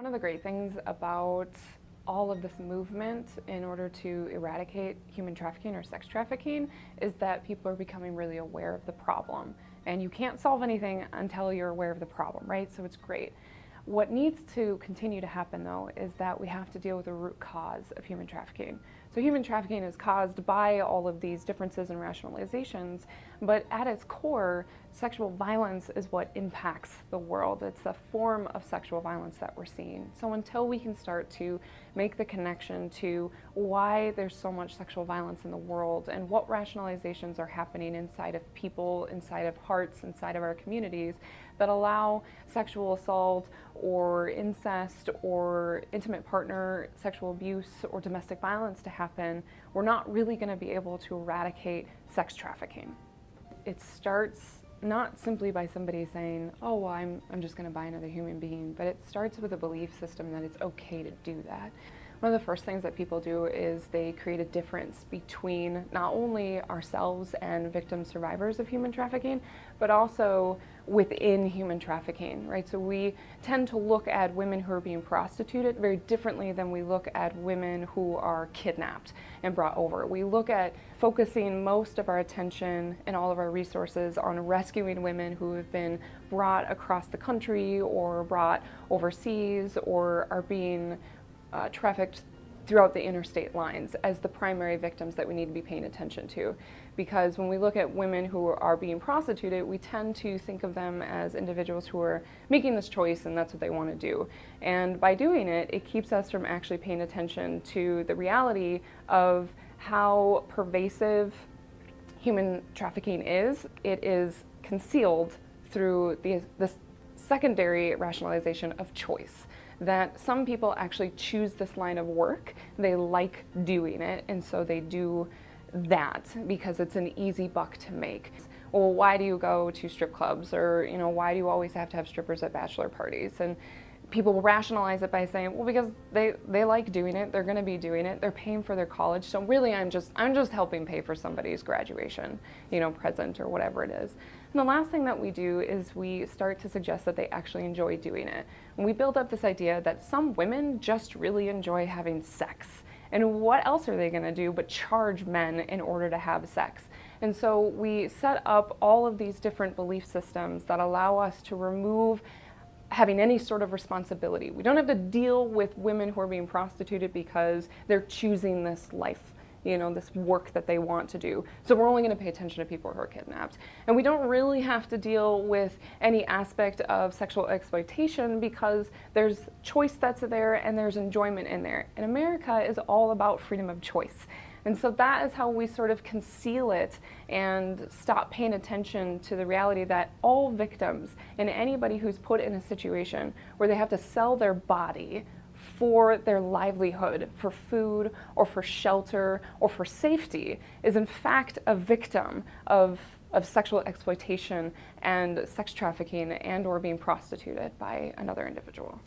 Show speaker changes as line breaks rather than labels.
One of the great things about all of this movement in order to eradicate human trafficking or sex trafficking is that people are becoming really aware of the problem. And you can't solve anything until you're aware of the problem, right? So it's great. What needs to continue to happen, though, is that we have to deal with the root cause of human trafficking. So human trafficking is caused by all of these differences and rationalizations, but at its core, sexual violence is what impacts the world. It's a form of sexual violence that we're seeing. So until we can start to make the connection to why there's so much sexual violence in the world and what rationalizations are happening inside of people, inside of hearts, inside of our communities that allow sexual assault or incest or intimate partner sexual abuse or domestic violence to happen, we're not really going to be able to eradicate sex trafficking. It starts not simply by somebody saying, oh, well, I'm just going to buy another human being, but it starts with a belief system that it's okay to do that. One of the first things that people do is they create a difference between not only ourselves and victim survivors of human trafficking, but also within human trafficking, right? So we tend to look at women who are being prostituted very differently than we look at women who are kidnapped and brought over. We look at focusing most of our attention and all of our resources on rescuing women who have been brought across the country or brought overseas or are being trafficked throughout the interstate lines as the primary victims that we need to be paying attention to. Because when we look at women who are being prostituted, we tend to think of them as individuals who are making this choice and that's what they want to do. And by doing it, it keeps us from actually paying attention to the reality of how pervasive human trafficking is. It is concealed through this secondary rationalization of choice. That some people actually choose this line of work, they like doing it, and so they do that because it's an easy buck to make. Well, why do you go to strip clubs, or why do you always have to have strippers at bachelor parties? And people rationalize it by saying, well, because they like doing it, they're going to be doing it, they're paying for their college, so really I'm just helping pay for somebody's graduation, present or whatever it is. And the last thing that we do is we start to suggest that they actually enjoy doing it. And we build up this idea that some women just really enjoy having sex. And what else are they going to do but charge men in order to have sex? And so we set up all of these different belief systems that allow us to remove having any sort of responsibility. We don't have to deal with women who are being prostituted because they're choosing this life, this work that they want to do. So we're only going to pay attention to people who are kidnapped. And we don't really have to deal with any aspect of sexual exploitation because there's choice that's there and there's enjoyment in there. And America is all about freedom of choice. And so that is how we sort of conceal it and stop paying attention to the reality that all victims and anybody who's put in a situation where they have to sell their body for their livelihood, for food or for shelter or for safety, is in fact a victim of sexual exploitation and sex trafficking and or being prostituted by another individual.